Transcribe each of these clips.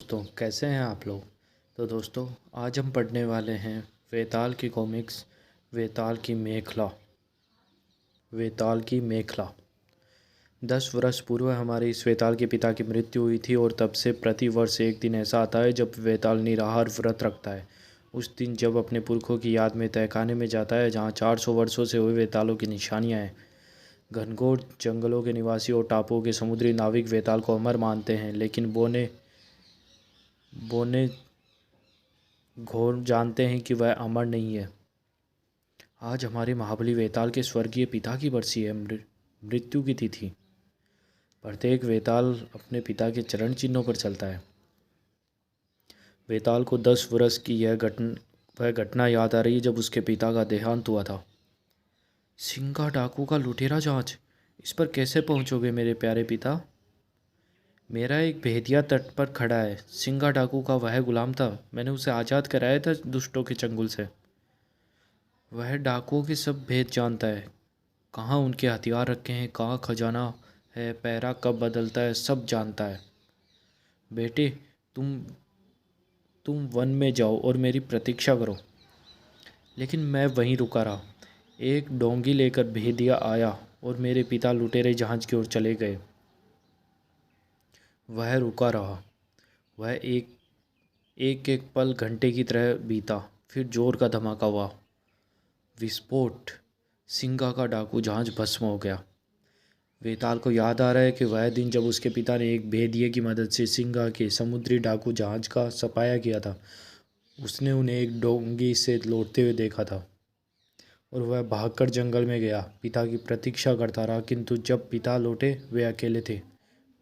दोस्तों, कैसे हैं आप लोग। तो दोस्तों, आज हम पढ़ने वाले हैं वेताल की कॉमिक्स वेताल की मेखला। वेताल की मेखला। 10 वर्ष पूर्व हमारे इस वेताल के पिता की मृत्यु हुई थी और तब से प्रति वर्ष एक दिन ऐसा आता है जब वेताल निराहार व्रत रखता है। उस दिन जब अपने पुरखों की याद में तहखाने में जाता है जहाँ 400 वर्षों से हुए वेतालों की निशानियाँ हैं। घनघोर जंगलों के निवासी और टापुओं के समुद्री नाविक वेताल को अमर मानते हैं, लेकिन बोने बोने घोर जानते हैं कि वह अमर नहीं है। आज हमारे महाबली वेताल के स्वर्गीय पिता की बरसी है, मृत्यु की तिथि। प्रत्येक वेताल अपने पिता के चरण चिन्हों पर चलता है। वेताल को 10 वर्ष की वह घटना याद आ रही है जब उसके पिता का देहांत हुआ था। सिंगा डाकू का लुटेरा जांच, इस पर कैसे पहुंचोगे मेरे प्यारे पिता। मेरा एक भेदिया तट पर खड़ा है। सिंगा डाकू का वह गुलाम था, मैंने उसे आज़ाद कराया था दुष्टों के चंगुल से। वह डाकुओं के सब भेद जानता है, कहाँ उनके हथियार रखे हैं, कहाँ खजाना है, पहरा कब बदलता है, सब जानता है। बेटे, तुम तुम वन में जाओ और मेरी प्रतीक्षा करो। लेकिन मैं वहीं रुका रहा। एक डोंगी लेकर भेदिया आया और मेरे पिता लुटेरे जहाज की ओर चले गए। वह रुका रहा। वह एक एक एक पल घंटे की तरह बीता। फिर जोर का धमाका हुआ। विस्फोट। सिंगा का डाकू जहाज भस्म हो गया। वेताल को याद आ रहा है कि वह दिन जब उसके पिता ने एक भेदिए की मदद से सिंगा के समुद्री डाकू जहाज का सफाया किया था। उसने उन्हें एक डोंगी से लौटते हुए देखा था और वह भागकर जंगल में गया। पिता की प्रतीक्षा करता रहा, किंतु जब पिता लौटे वे अकेले थे,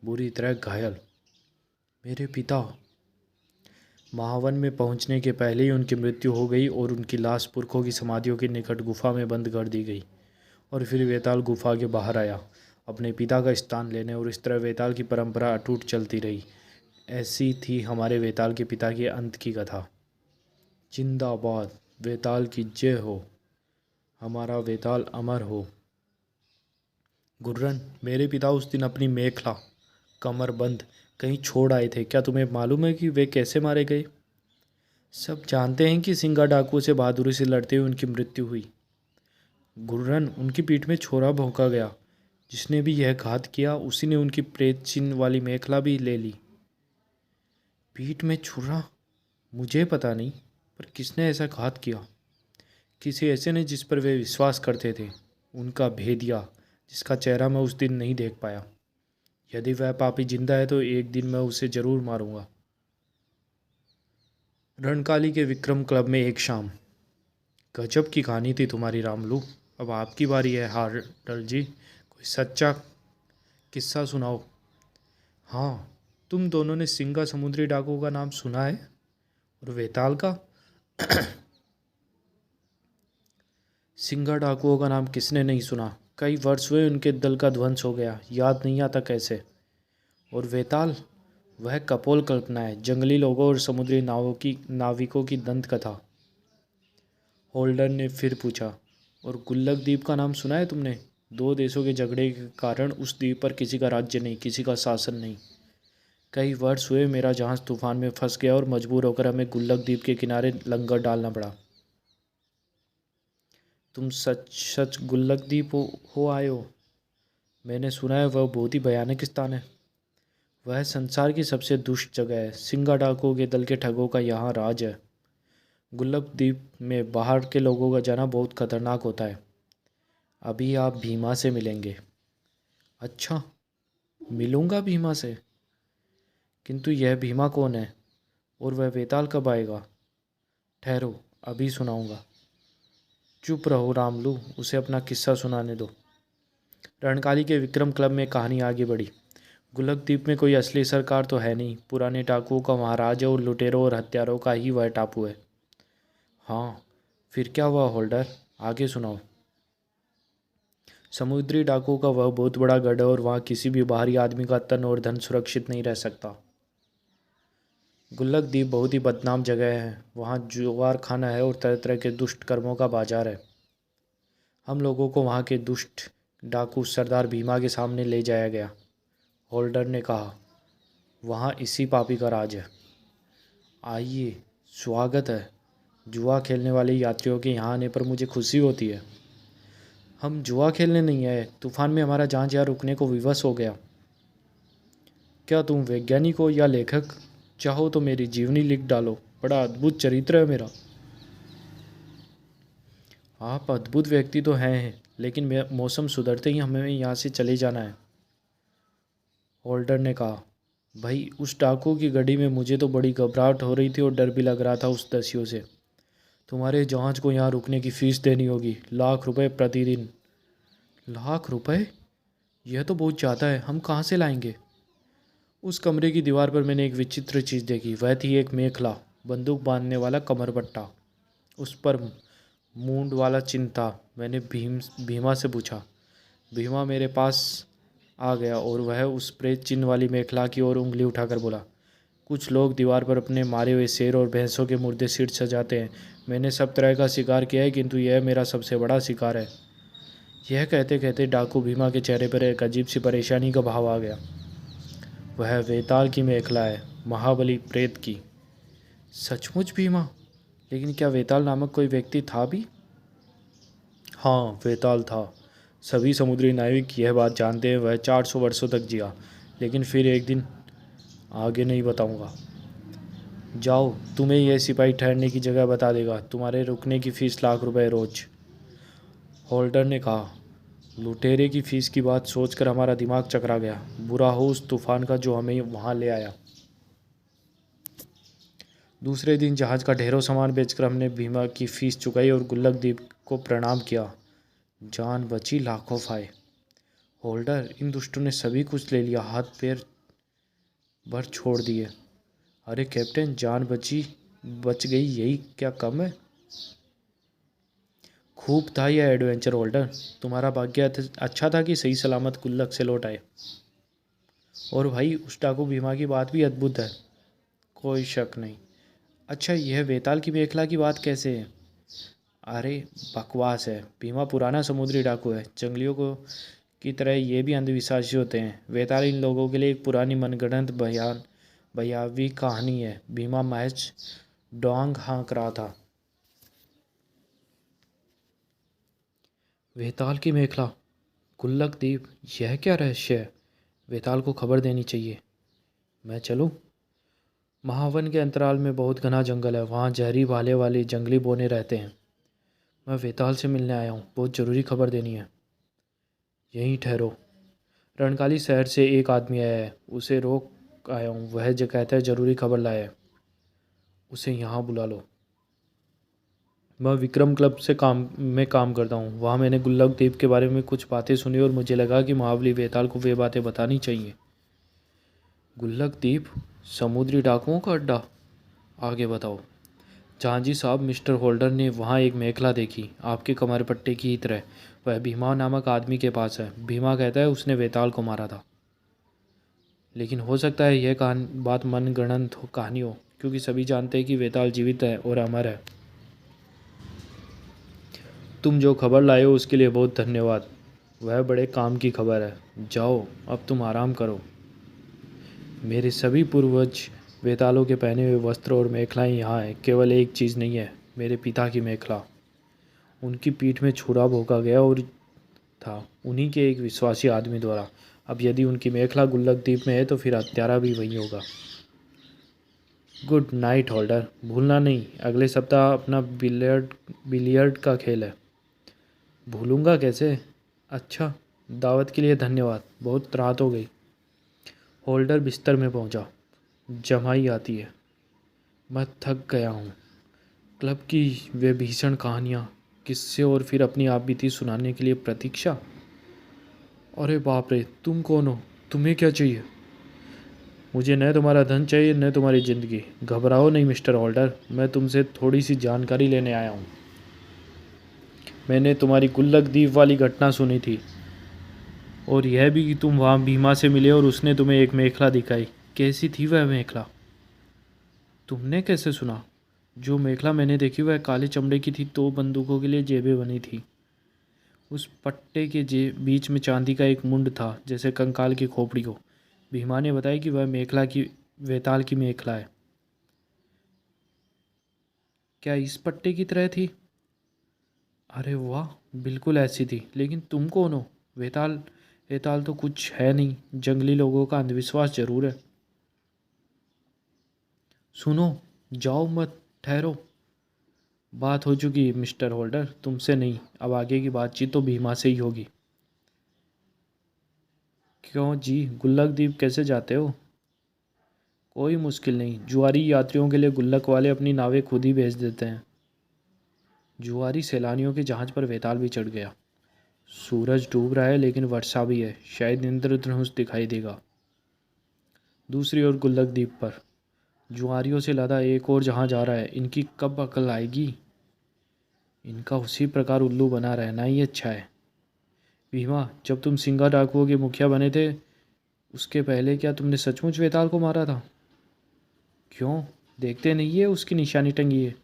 बुरी तरह घायल। मेरे पिता। महावन में पहुंचने के पहले ही उनकी मृत्यु हो गई और उनकी लाश पुरखों की समाधियों के निकट गुफा में बंद कर दी गई। और फिर वेताल गुफा के बाहर आया अपने पिता का स्थान लेने, और इस तरह वेताल की परंपरा अटूट चलती रही। ऐसी थी हमारे वेताल के पिता के अंत की कथा। जिंदाबाद, वेताल की जय हो। हमारा वेताल अमर हो। गुर्रन, मेरे पिता उस दिन अपनी मेखला कमरबंद कहीं छोड़ आए थे। क्या तुम्हें मालूम है कि वे कैसे मारे गए। सब जानते हैं कि सिंगा डाकुओं से बहादुरी से लड़ते हुए उनकी मृत्यु हुई। गुर्रन, उनकी पीठ में छोरा भोंका गया। जिसने भी यह घात किया उसी ने उनकी प्रेत चिन्ह वाली मेखला भी ले ली। पीठ में छुरा? मुझे पता नहीं, पर किसने ऐसा घात किया। किसी ऐसे ने जिस पर वे विश्वास करते थे, उनका भेदिया, जिसका चेहरा मैं उस दिन नहीं देख पाया। यदि वह पापी जिंदा है तो एक दिन मैं उसे जरूर मारूंगा। रणकाली के विक्रम क्लब में एक शाम। गजब की कहानी थी तुम्हारी रामलू। अब आपकी बारी है हार्डल जी, कोई सच्चा किस्सा सुनाओ। हाँ, तुम दोनों ने सिंगा समुद्री डाकुओं का नाम सुना है, और वेताल का। सिंगा डाकुओं का नाम किसने नहीं सुना। कई वर्ष हुए उनके दल का ध्वंस हो गया, याद नहीं आता कैसे। और वेताल, वह कपोल कल्पना है, जंगली लोगों और समुद्री नाविकों की दंत कथा। होल्डर ने फिर पूछा, और गुल्लक द्वीप का नाम सुना है तुमने। 2 देशों के झगड़े के कारण उस द्वीप पर किसी का राज्य नहीं, किसी का शासन नहीं। कई वर्ष हुए मेरा जहाज़ तूफान में फंस गया और मजबूर होकर हमें गुल्लक द्वीप के किनारे लंगर डालना पड़ा। तुम सच सच गुल्लक द्वीप हो आए हो। मैंने सुना है वह बहुत ही भयानक स्थान है। वह संसार की सबसे दुष्ट जगह है। सिंगा डाकुओं के दल के ठगों का यहाँ राज है। गुल्लक द्वीप में बाहर के लोगों का जाना बहुत खतरनाक होता है। अभी आप भीमा से मिलेंगे। अच्छा, मिलूंगा भीमा से? किंतु यह भीमा कौन है, और वह वेताल कब आएगा। ठहरो, अभी सुनाऊंगा। चुप रहो रामलू, उसे अपना किस्सा सुनाने दो। रणकाली के विक्रम क्लब में कहानी आगे बढ़ी। गुल्लक द्वीप में कोई असली सरकार तो है नहीं, पुराने टापुओं का महाराज है और लुटेरों और हत्यारों का ही वह टापू है। हाँ, फिर क्या हुआ होल्डर, आगे सुनाओ। समुद्री डाकुओं का वह बहुत बड़ा गढ़ है और वहाँ किसी भी बाहरी आदमी का तन और धन सुरक्षित नहीं रह सकता। गुल्लक द्वीप बहुत ही बदनाम जगह है। वहाँ जुआर खाना है और तरह तरह के दुष्ट कर्मों का बाजार है। हम लोगों को वहाँ के दुष्ट डाकू सरदार भीमा के सामने ले जाया गया। होल्डर ने कहा, वहाँ इसी पापी का राज है। आइए, स्वागत है। जुआ खेलने वाले यात्रियों के यहाँ आने पर मुझे खुशी होती है। हम जुआ खेलने नहीं आए, तूफान में हमारा जहाज यहाँ रुकने को विवश हो गया। क्या तुम वैज्ञानिक हो या लेखक? चाहो तो मेरी जीवनी लिख डालो, बड़ा अद्भुत चरित्र है मेरा। आप अद्भुत व्यक्ति तो हैं, लेकिन मौसम सुधरते ही हमें यहाँ से चले जाना है, होल्डर ने कहा। भाई, उस डाकू की गड्डी में मुझे तो बड़ी घबराहट हो रही थी और डर भी लग रहा था उस दस्युओं से। तुम्हारे जहाज को यहाँ रुकने की फ़ीस देनी होगी, ₹1,00,000 प्रतिदिन। ₹1,00,000? यह तो बहुत ज़्यादा है, हम कहाँ से लाएंगे? उस कमरे की दीवार पर मैंने एक विचित्र चीज़ देखी। वह थी एक मेखला, बंदूक बांधने वाला कमरबट्टा, उस पर मूंड वाला चिन्ह था। मैंने भीमा से पूछा। भीमा मेरे पास आ गया और वह उस प्रेत चिन्ह वाली मेखला की ओर उंगली उठाकर बोला, कुछ लोग दीवार पर अपने मारे हुए शेर और भैंसों के मुर्दे सिर सजाते हैं। मैंने सब तरह का शिकार किया है, किंतु यह मेरा सबसे बड़ा शिकार है। यह कहते कहते डाकू भीमा के चेहरे पर एक अजीब सी परेशानी का भाव आ गया। वह वेताल की मेखला है, महाबली प्रेत की। सचमुच भीमा? लेकिन क्या वेताल नामक कोई व्यक्ति था भी? हाँ, वेताल था। सभी समुद्री नाविक यह बात जानते हैं। वह 400 वर्षों तक जिया, लेकिन फिर एक दिन, आगे नहीं बताऊंगा। जाओ, तुम्हें यह सिपाही ठहरने की जगह बता देगा। तुम्हारे रुकने की फ़ीस ₹1,00,000 रोज, होल्डर ने कहा। लुटेरे की फ़ीस की बात सोचकर हमारा दिमाग चकरा गया। बुरा हो उस तूफान का जो हमें वहाँ ले आया। दूसरे दिन जहाज़ का ढेरों सामान बेचकर हमने भीमा की फ़ीस चुकाई और गुल्लक द्वीप को प्रणाम किया। जान बची, लाखों फाये। होल्डर, इन दुष्टों ने सभी कुछ ले लिया, हाथ पैर भर छोड़ दिए। अरे कैप्टन, जान बच गई, यही क्या कम है? खूब था यह एडवेंचर होल्डर। तुम्हारा भाग्य अच्छा था कि सही सलामत गुल्लक से लौट आए। और भाई, उस डाकू भीमा की बात भी अद्भुत है, कोई शक नहीं। अच्छा, यह वेताल की मेखला की बात कैसे है? अरे बकवास है। भीमा पुराना समुद्री डाकू है। जंगलियों को की तरह ये भी अंधविश्वासी होते हैं। वेताल इन लोगों के लिए एक पुरानी मनगढ़ंत भयावी कहानी है। भीमा महज डोंग हाँक रहा था। वेताल की मेखला, गुल्लक द्वीप, यह क्या रहस्य है? वेताल को खबर देनी चाहिए। मैं चलूं? महावन के अंतराल में बहुत घना जंगल है, वहाँ जहरी भाले वाले जंगली बोने रहते हैं। मैं वेताल से मिलने आया हूँ, बहुत ज़रूरी खबर देनी है। यहीं ठहरो। रणकाली शहर से एक आदमी आया है, उसे रोक आया हूँ। वह जो कहता है ज़रूरी खबर लाया है, उसे यहाँ बुला लो। मैं विक्रम क्लब से काम करता हूँ। वहाँ मैंने गुल्लक द्वीप के बारे में कुछ बातें सुनी और मुझे लगा कि महाबली वेताल को वे बातें बतानी चाहिए। गुल्लक द्वीप, समुद्री डाकुओं का अड्डा? आगे बताओ। जहाँजी साहब, मिस्टर होल्डर ने वहाँ एक मेखला देखी, आपके कमरपट्टे की ही तरह। वह भीमा नामक आदमी के पास है। भीमा कहता है उसने वेताल को मारा था। लेकिन हो सकता है यह बात मनगढ़ंत कहानी हो, क्योंकि सभी जानते हैं कि वेताल जीवित है और अमर है। तुम जो खबर लाए हो उसके लिए बहुत धन्यवाद। वह बड़े काम की खबर है। जाओ, अब तुम आराम करो। मेरे सभी पूर्वज वेतालों के पहने हुए वस्त्र और मेखलाएं यहाँ हैं। केवल एक चीज़ नहीं है, मेरे पिता की मेखला। उनकी पीठ में छुरा भोंका गया और था, उन्हीं के एक विश्वासी आदमी द्वारा। अब यदि उनकी मेखला गुल्लक द्वीप में है तो फिर हत्यारा भी वही होगा। Good night holder. भूलना नहीं, अगले सप्ताह अपना बिलियर्ड का खेल है। भूलूंगा कैसे? अच्छा, दावत के लिए धन्यवाद, बहुत रात हो गई। होल्डर बिस्तर में पहुंचा। जमाई आती है। मैं थक गया हूँ। क्लब की वे भीषण कहानियाँ, किस्से और फिर अपनी आपबीती सुनाने के लिए प्रतीक्षा। अरे बाप रे, तुम कौन हो? तुम्हें क्या चाहिए? मुझे न तुम्हारा धन चाहिए न तुम्हारी ज़िंदगी। घबराओ नहीं मिस्टर होल्डर, मैं तुमसे थोड़ी सी जानकारी लेने आया हूँ। मैंने तुम्हारी गुल्लक द्वीप वाली घटना सुनी थी, और यह भी कि तुम वहाँ भीमा से मिले और उसने तुम्हें एक मेखला दिखाई। कैसी थी वह मेखला? तुमने कैसे सुना? जो मेखला मैंने देखी वह काले चमड़े की थी, 2 बंदूकों के लिए जेबें बनी थी। उस पट्टे के बीच में चांदी का एक मुंड था, जैसे कंकाल की खोपड़ी हो। भीमा ने बताया कि वह मेखला की वेताल की मेखला है। क्या इस पट्टे की तरह थी? अरे वाह, बिल्कुल ऐसी थी। लेकिन तुम कौन हो? वेताल वेताल तो कुछ है नहीं, जंगली लोगों का अंधविश्वास जरूर है। सुनो, जाओ मत, ठहरो। बात हो चुकी मिस्टर होल्डर, तुमसे नहीं। अब आगे की बातचीत तो भीमा से ही होगी। क्यों जी, गुल्लक द्वीप कैसे जाते हो? कोई मुश्किल नहीं, जुआरी यात्रियों के लिए गुल्लक वाले अपनी नावें खुद ही भेज देते हैं। जुआरी सैलानियों के जहाज पर वेताल भी चढ़ गया। सूरज डूब रहा है लेकिन वर्षा भी है, शायद इंद्रधनुष दिखाई देगा। दूसरी ओर गुल्लक द्वीप पर जुआरियों से लदा एक और जहाज आ रहा है। इनकी कब अकल आएगी? इनका उसी प्रकार उल्लू बना रहना ही अच्छा है। भीमा, जब तुम सिंगा डाकुओं के मुखिया बने थे, उसके पहले क्या तुमने सचमुच वेताल को मारा था? क्यों, देखते नहीं है उसकी निशानी टंगी है।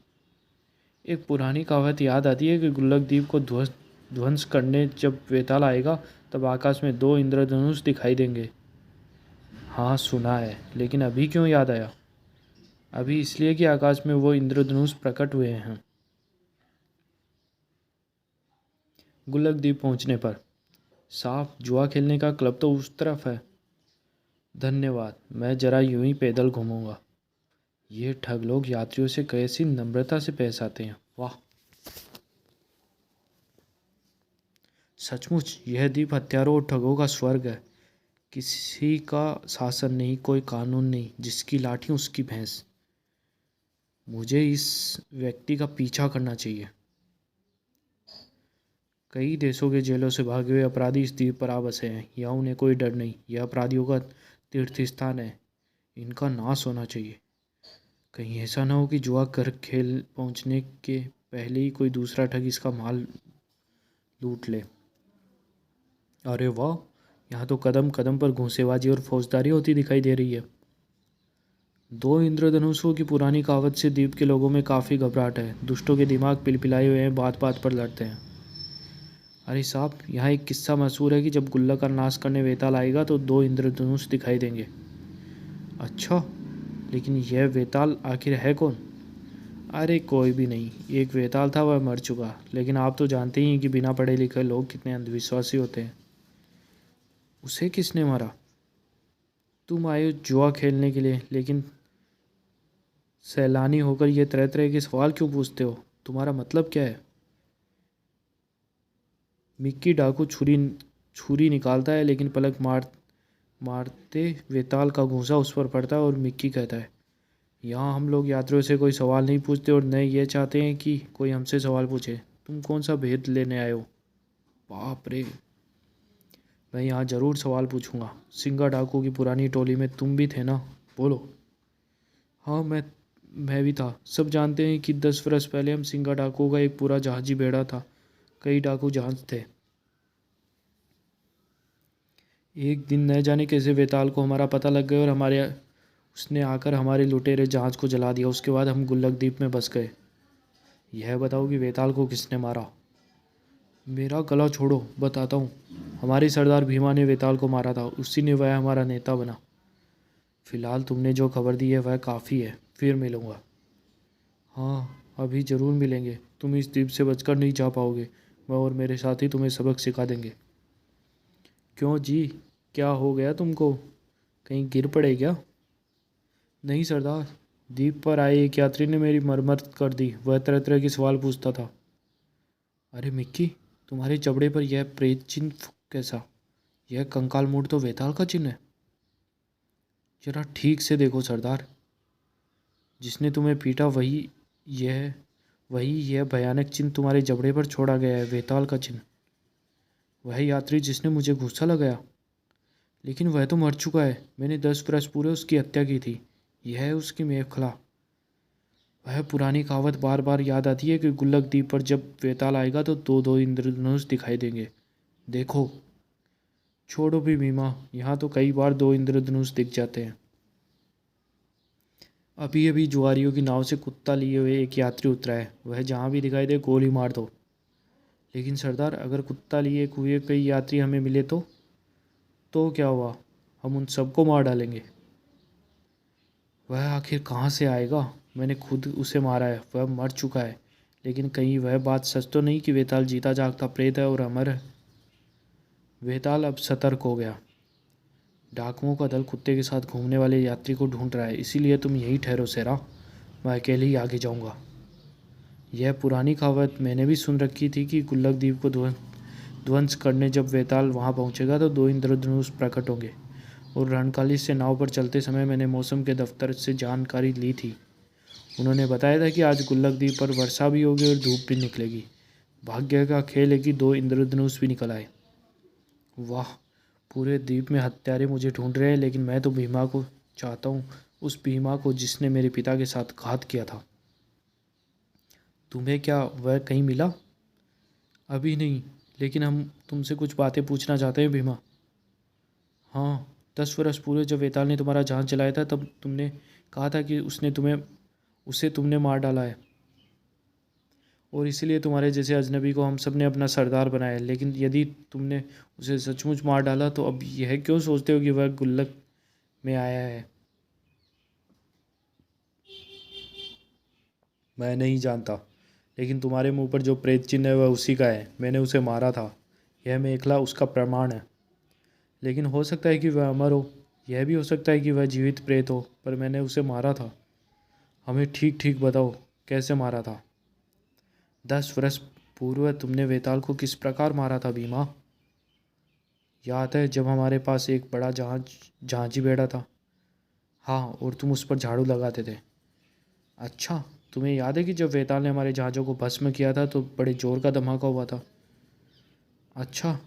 एक पुरानी कहावत याद आती है कि गुल्लक द्वीप को ध्वंस करने जब वेताल आएगा, तब आकाश में दो इंद्रधनुष दिखाई देंगे। हाँ सुना है, लेकिन अभी क्यों याद आया? अभी इसलिए कि आकाश में वो इंद्रधनुष प्रकट हुए हैं। गुल्लक द्वीप पहुंचने पर, साफ जुआ खेलने का क्लब तो उस तरफ है। धन्यवाद, मैं जरा यूं ही पैदल घूमूंगा। ये ठग लोग यात्रियों से कैसी नम्रता से पेश आते हैं, वाह। सचमुच यह द्वीप हत्यारों और ठगों का स्वर्ग है। किसी का शासन नहीं, कोई कानून नहीं, जिसकी लाठी उसकी भैंस। मुझे इस व्यक्ति का पीछा करना चाहिए। कई देशों के जेलों से भागे हुए अपराधी इस द्वीप पर आ बसे हैं। यहाँ उन्हें कोई डर नहीं, यह अपराधियों का तीर्थ स्थान है। इनका नाश होना चाहिए। कहीं ऐसा ना हो कि जुआ कर खेल पहुंचने के पहले ही कोई दूसरा ठग इसका माल लूट ले। अरे वाह, यहाँ तो कदम कदम पर घूंसेबाजी और फौजदारी होती दिखाई दे रही है। दो इंद्रधनुषों की पुरानी कहावत से द्वीप के लोगों में काफ़ी घबराहट है। दुष्टों के दिमाग पिलपिलाए हुए हैं, बात बात पर लड़ते हैं। अरे साहब, यहाँ एक किस्सा मशहूर है कि जब गुल्लक का नाश करने वेताल आएगा तो दो इंद्रधनुष दिखाई देंगे। अच्छा, लेकिन यह वेताल आखिर है कौन? अरे कोई भी नहीं, एक वेताल था, वह मर चुका। लेकिन आप तो जानते ही हैं कि बिना पढ़े लिखे लोग कितने अंधविश्वासी होते हैं। उसे किसने मारा? तुम आए हो जुआ खेलने के लिए, लेकिन सैलानी होकर ये तरह तरह के सवाल क्यों पूछते हो? तुम्हारा मतलब क्या है? मिक्की डाकू छुरी छुरी निकालता है, लेकिन पलक मारते वेताल का घूंसा उस पर पड़ता है और मिक्की कहता है, यहाँ हम लोग यात्रियों से कोई सवाल नहीं पूछते और न ये चाहते हैं कि कोई हमसे सवाल पूछे। तुम कौन सा भेद लेने आए हो? बाप रे, मैं यहाँ ज़रूर सवाल पूछूंगा। सिंगा डाकू की पुरानी टोली में तुम भी थे ना? बोलो। हाँ, मैं भी था। सब जानते हैं कि 10 वर्ष पहले हम सिंगा डाकुओं का एक पूरा जहाजी बेड़ा था। कई डाकू जहाज थे। एक दिन न जाने कैसे वेताल को हमारा पता लग गया और हमारे उसने आकर हमारे लुटेरे जहाज को जला दिया। उसके बाद हम गुल्लक द्वीप में बस गए। यह बताओ कि वेताल को किसने मारा? मेरा गला छोड़ो, बताता हूँ। हमारे सरदार भीमा ने वेताल को मारा था, उसी ने वह हमारा नेता बना। फिलहाल तुमने जो खबर दी है वह काफ़ी है, फिर मिलूँगा। हाँ, अभी ज़रूर मिलेंगे। तुम इस द्वीप से बचकर नहीं जा पाओगे। मैं और मेरे साथी तुम्हें सबक सिखा देंगे। क्यों जी, क्या हो गया तुमको? कहीं गिर पड़े क्या? नहीं सरदार, द्वीप पर आए एक यात्री ने मेरी मरम्मत कर दी। वह तरह तरह के सवाल पूछता था। अरे मिक्की, तुम्हारे जबड़े पर यह प्रेत चिन्ह कैसा? यह कंकाल मूठ तो वेताल का चिन्ह है। जरा ठीक से देखो सरदार, जिसने तुम्हें पीटा वही यह भयानक चिन्ह तुम्हारे जबड़े पर छोड़ा गया है, वेताल का चिन्ह। वह यात्री जिसने मुझे गुस्सा लगाया, लेकिन वह तो मर चुका है। मैंने 10 वर्ष पूरे उसकी हत्या की थी। यह है उसकी मेखला। वह पुरानी कहावत बार बार याद आती है कि गुल्लक द्वीप पर जब वेताल आएगा तो दो दो इंद्रधनुष दिखाई देंगे। देखो। छोड़ो भी भीमा, यहाँ तो कई बार दो इंद्रधनुष दिख जाते हैं। अभी अभी जुआरियों की नाव से कुत्ता लिए हुए एक यात्री उतरा है। वह जहाँ भी दिखाई दे गोली मार दो। लेकिन सरदार, अगर कुत्ता लिए हुए कई यात्री हमें मिले तो क्या हुआ? हम उन सबको मार डालेंगे। वह आखिर कहाँ से आएगा? मैंने खुद उसे मारा है, वह मर चुका है। लेकिन कहीं वह बात सच तो नहीं कि वेताल जीता जागता प्रेत है और अमर है? वेताल अब सतर्क हो गया। डाकुओं का दल कुत्ते के साथ घूमने वाले यात्री को ढूंढ रहा है, इसीलिए तुम यहीं ठहरो सेरा, मैं अकेले ही आगे जाऊंगा। यह पुरानी कहावत मैंने भी सुन रखी थी कि गुल्लक द्वीप को ध्वंस करने जब वेताल वहां पहुंचेगा तो 2 इंद्रधनुष प्रकट होंगे। और रणकाली से नाव पर चलते समय मैंने मौसम के दफ्तर से जानकारी ली थी। उन्होंने बताया था कि आज गुल्लक द्वीप पर वर्षा भी होगी और धूप भी निकलेगी। भाग्य का खेल है कि 2 इंद्रधनुष भी निकल आए। वाह, पूरे द्वीप में हत्यारे मुझे ढूंढ रहे हैं, लेकिन मैं तो भीमा को चाहता हूँ, उस भीमा को जिसने मेरे पिता के साथ घात किया था। तुम्हें क्या वह कहीं मिला? अभी नहीं, लेकिन हम तुमसे कुछ बातें पूछना चाहते हैं भीमा। हाँ, 10 वर्ष पूर्व जब वेताल ने तुम्हारा जहाज चलाया था तब तुमने कहा था कि उसे तुमने मार डाला है, और इसीलिए तुम्हारे जैसे अजनबी को हम सब ने अपना सरदार बनाया। लेकिन यदि तुमने उसे सचमुच मार डाला तो अब यह क्यों सोचते हो कि वह गुल्लक में आया है? मैं नहीं जानता, लेकिन तुम्हारे मुंह पर जो प्रेत चिन्ह है वह उसी का है। मैंने उसे मारा था, यह मेखला उसका प्रमाण है। लेकिन हो सकता है कि वह अमर हो, यह भी हो सकता है कि वह जीवित प्रेत हो, पर मैंने उसे मारा था। हमें ठीक ठीक बताओ, कैसे मारा था? 10 वर्ष पूर्व तुमने वेताल को किस प्रकार मारा था भीमा? याद है, जब हमारे पास एक बड़ा जहाजी बेड़ा था। हाँ, और तुम उस पर झाड़ू लगाते थे। अच्छा, तुम्हें याद है कि जब वेताल ने हमारे जहाज़ों को भस्म किया था तो बड़े जोर का धमाका हुआ था? अच्छा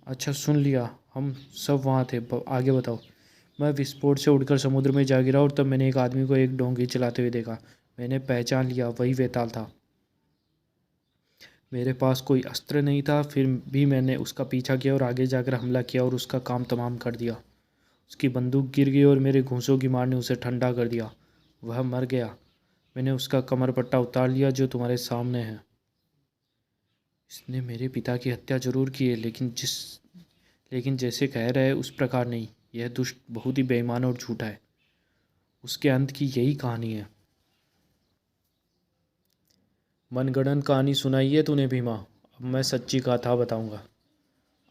अच्छा, सुन लिया, हम सब वहाँ थे। आगे बताओ। मैं विस्फोट से उड़कर समुद्र में जा गिरा और तब मैंने एक आदमी को एक डोंगी चलाते हुए देखा। मैंने पहचान लिया, वही वेताल था। मेरे पास कोई अस्त्र नहीं था, फिर भी मैंने उसका पीछा किया और आगे जाकर हमला किया और उसका काम तमाम कर दिया। उसकी बंदूक गिर गई और मेरे घूंसों की मार ने उसे ठंडा कर दिया। वह मर गया। मैंने उसका कमर पट्टा उतार लिया जो तुम्हारे सामने है। इसने मेरे पिता की हत्या जरूर की है, लेकिन जैसे कह रहे उस प्रकार नहीं। यह दुष्ट बहुत ही बेईमान और झूठा है। उसके अंत की यही कहानी है। मनगढ़ंत कहानी सुनाई है तूने भीमा, अब मैं सच्ची गाथा बताऊंगा।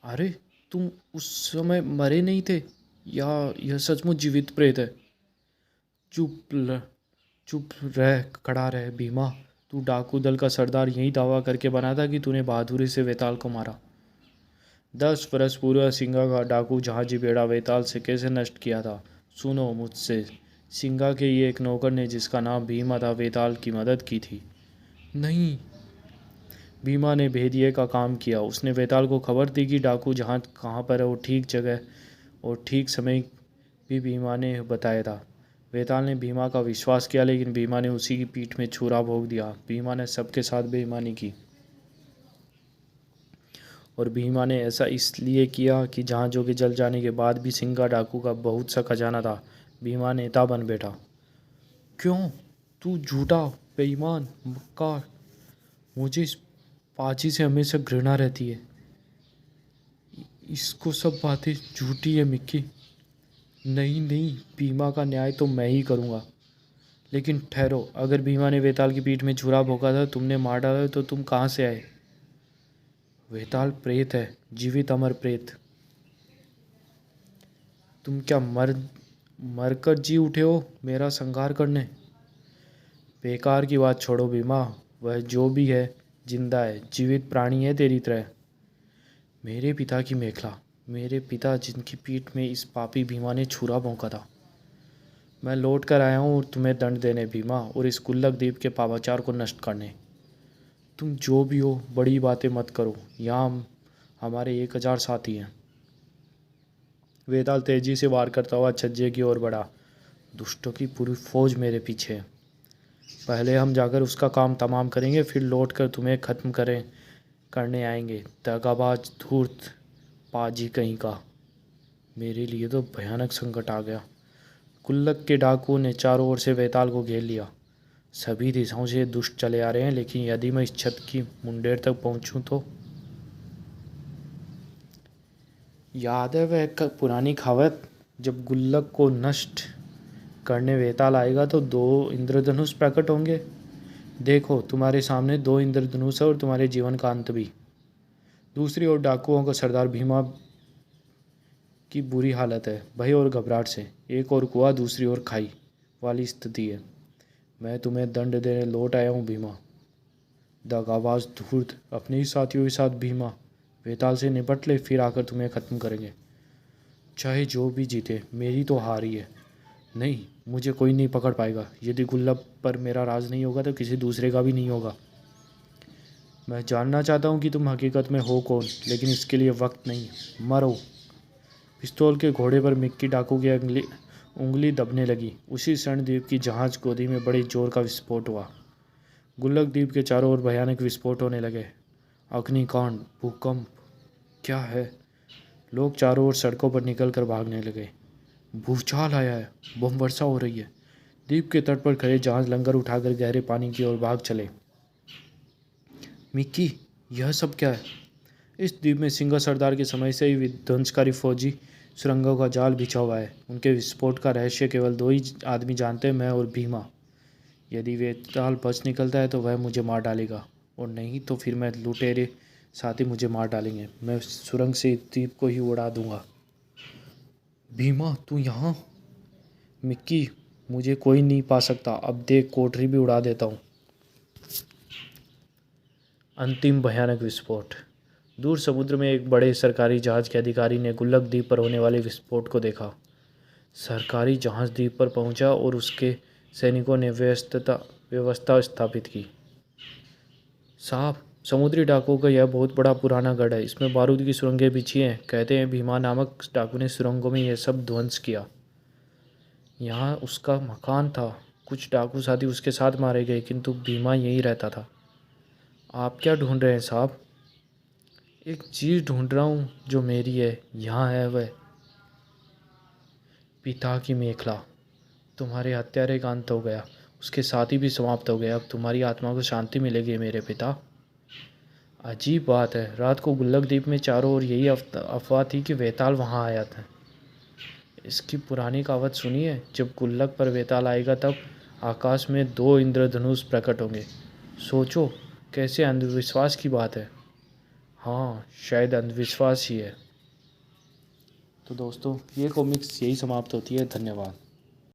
अरे, तुम उस समय मरे नहीं थे, या यह सचमुच जीवित प्रेत है? चुप ल, चुप रह, खड़ा रह भीमा। तू डाकू दल का सरदार यही दावा करके बना था कि तूने बहादुरी से वेताल को मारा। 10 वर्ष पूर्व सिंगा का डाकू जहाजी बेड़ा वेताल से कैसे नष्ट किया था, सुनो मुझसे। सिंगा के ये एक नौकर ने जिसका नाम भीमा था वेताल की मदद की थी। नहीं, भीमा ने भेदिए का काम किया। उसने वेताल को खबर दी कि डाकू जहाज कहाँ पर है, और ठीक जगह और ठीक समय भी भीमा ने बताया था। वेताल ने भीमा का विश्वास किया, लेकिन भीमा ने उसी की पीठ में छुरा भोंक दिया। भीमा ने सबके साथ बेईमानी की, और भीमा ने ऐसा इसलिए किया कि जहाज़ों के जल जाने के बाद भी सिंगा डाकू का बहुत सा खजाना था। भीमा नेता बन बैठा। क्यों? तू झूठा, बेईमान, मक्कार। मुझे इस पाजी से हमेशा घृणा रहती है। इसको सब बातें झूठी है मिक्की। नहीं नहीं, भीमा का न्याय तो मैं ही करूँगा। लेकिन ठहरो, अगर भीमा ने वेताल की पीठ में छुरा भोंका था, तुमने मार डाला, तो तुम कहाँ से आए? वेताल प्रेत है, जीवित अमर प्रेत। तुम क्या मरकर जी उठे हो मेरा संहार करने? बेकार की बात छोड़ो भीमा, वह जो भी है जिंदा है, जीवित प्राणी है तेरी तरह। मेरे पिता की मेखला, मेरे पिता जिनकी पीठ में इस पापी भीमा ने छुरा भोंका था। मैं लौट कर आया हूँ और तुम्हें दंड देने भीमा, और इस गुल्लक द्वीप के पापाचार को नष्ट करने। तुम जो भी हो, बड़ी बातें मत करो, यहाँ हमारे 1000 साथी हैं। वेताल तेजी से वार करता हुआ छज्जे की ओर बढ़ा। दुष्टों की पूरी फौज मेरे पीछे है। पहले हम जाकर उसका काम तमाम करेंगे, फिर लौट कर तुम्हें ख़त्म करने आएंगे। दगाबाज, धूर्त, पाजी कहीं का। मेरे लिए तो भयानक संकट आ गया। गुल्लक के डाकुओं ने चारों ओर से वेताल को घेर लिया। सभी दिशाओं से दुष्ट चले आ रहे हैं, लेकिन यदि मैं इस छत की मुंडेर तक पहुंचूं तो? याद है वह पुरानी कहावत, जब गुल्लक को नष्ट करने वेताल आएगा तो 2 इंद्रधनुष प्रकट होंगे। देखो तुम्हारे सामने 2 इंद्रधनुष है और तुम्हारे जीवन का अंत भी। दूसरी ओर डाकुओं का सरदार भीमा की बुरी हालत है, भय और घबराहट से। एक और कुआं, दूसरी ओर खाई वाली स्थिति है। मैं तुम्हें दंड देने लौट आया हूँ भीमा। दगाबाज धूर्त, अपने ही साथियों के साथ भीमा वेताल से निपट ले, फिर आकर तुम्हें ख़त्म करेंगे। चाहे जो भी जीते, मेरी तो हार ही है। नहीं, मुझे कोई नहीं पकड़ पाएगा। यदि गुल्लक पर मेरा राज नहीं होगा तो किसी दूसरे का भी नहीं होगा। मैं जानना चाहता हूँ कि तुम हकीकत में हो कौन, लेकिन इसके लिए वक्त नहीं। मरो। पिस्तौल के घोड़े पर मिक्की डाकू की उंगली दबने लगी। उसी क्षण द्वीप की जहाज गोदी में बड़े जोर का विस्फोट हुआ। गुल्लक द्वीप के चारों ओर भयानक विस्फोट होने लगे। अग्निकांड, भूकंप, क्या है? लोग चारों ओर सड़कों पर निकलकर भागने लगे। भूचाल आया है, बम वर्षा हो रही है। द्वीप के तट पर खड़े जहाज लंगर उठाकर गहरे पानी की ओर भाग चले। मिक्की, यह सब क्या है? इस द्वीप में सिंगा सरदार के समय से ही विध्वंसकारी फौजी सुरंगों का जाल बिछा हुआ है। उनके विस्फोट का रहस्य केवल 2 ही आदमी जानते हैं, मैं और भीमा। यदि वेताल बच निकलता है तो वह मुझे मार डालेगा, और नहीं तो फिर मैं लुटेरे साथी मुझे मार डालेंगे। मैं सुरंग से द्वीप को ही उड़ा दूंगा। भीमा, तू यहाँ? मिक्की, मुझे कोई नहीं पा सकता। अब देख, कोठरी भी उड़ा देता हूँ। अंतिम भयानक विस्फोट। दूर समुद्र में एक बड़े सरकारी जहाज के अधिकारी ने गुल्लक द्वीप पर होने वाले विस्फोट को देखा। सरकारी जहाज द्वीप पर पहुंचा और उसके सैनिकों ने व्यवस्था स्थापित की। साहब, समुद्री डाकुओं का यह बहुत बड़ा पुराना गढ़ है। इसमें बारूद की सुरंगें बिछी हैं। कहते हैं भीमा नामक डाकू ने सुरंगों में यह सब ध्वंस किया। यहाँ उसका मकान था। कुछ डाकू साथी उसके साथ मारे गए, किंतु भीमा यहीं रहता था। आप क्या ढूंढ रहे हैं साहब? एक चीज़ ढूंढ रहा हूँ जो मेरी है। यहाँ है वह, पिता की मेखला। तुम्हारे हत्यारे का अंत हो गया, उसके साथी भी समाप्त हो गए। अब तुम्हारी आत्मा को शांति मिलेगी मेरे पिता। अजीब बात है, रात को गुल्लक द्वीप में चारों ओर यही अफवाह थी कि वेताल वहाँ आया था। इसकी पुरानी कहावत सुनी है, जब गुल्लक पर वेताल आएगा तब आकाश में 2 इंद्रधनुष प्रकट होंगे। सोचो, कैसे अंधविश्वास की बात है। हाँ, शायद अंधविश्वास ही है। तो दोस्तों, ये कॉमिक्स यही समाप्त होती है। धन्यवाद।